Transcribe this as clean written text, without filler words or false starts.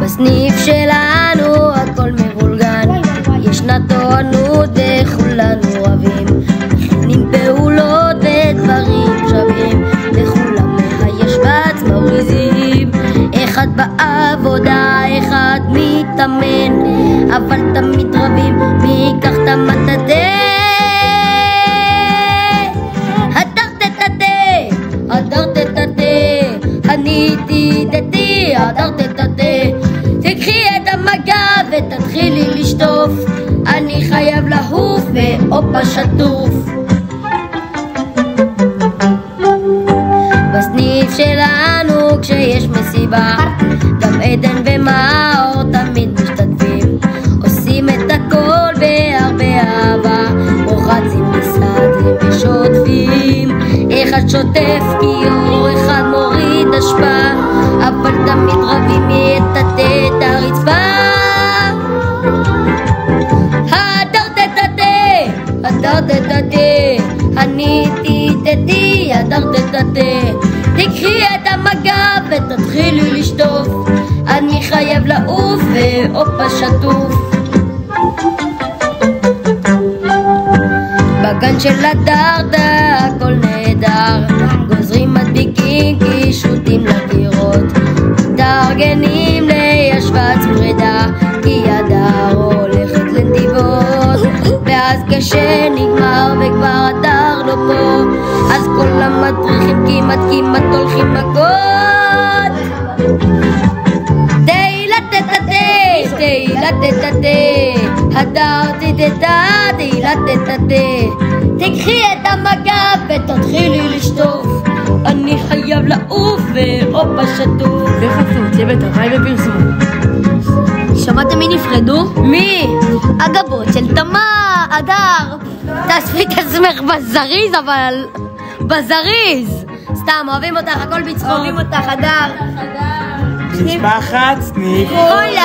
בסניף שלנו הכל מבולגן, ישנה תורנות וכולנו רבים, מכינים פעולות ודברים שווים, לכולם יש בץ מוריזים, אחד בעבודה, אחד מתאמן, אבל תמיד רבים מי ייקח את המטאטה. הדר תטאטה, אני תידתי, הדר תטאטה, תקחי את המגע ותתחילי לשטוף, אני חייב לעוף ואופה שטוף. בסניף שלנו כשיש מסיבה, גם עדן ומאור תמיד משתתפים, עושים את הכל בהרבה אהבה, רוחצים מסעדים ושוטפים, אחד שוטף כיור, אחד מוריד השפעה, אבל תמיד רבים מי יטאטא את הרצפה. הדר תטאטא, הדר תטאטא, אני תידתי, הדר תטאטא, תקחי את המגע ותתחילי לשטוף, אני חייב לעוף ואופה שטוף. בגן של הדרדה הכל נהדר, גוזרים מדביקים קישוטים לקירות, מתארגנים לישבץ פרידה, כי הדר הולכת לנתיבות, ואז כשנגמר וכבר הדר לא פה, אז כל המדריכים כמעט הולכים מכות. תהילה תטאטא, תהילה תטאטא, הדר תטאטא, תהילה תטאטא, תקחי את המגע ותתחילי לשטוף, אני חייב לעוף ואופה שטוף. בחסות צוות הוואי בפרסום. שמעתם מי נפרדו? מי? הגבות של תמה, הדר. תעשי את עצמך בזריז, אבל בזריז. סתם, אוהבים אותך, הכל בצחוק. אוהבים אותך, הדר. משפחת סניף הולנד.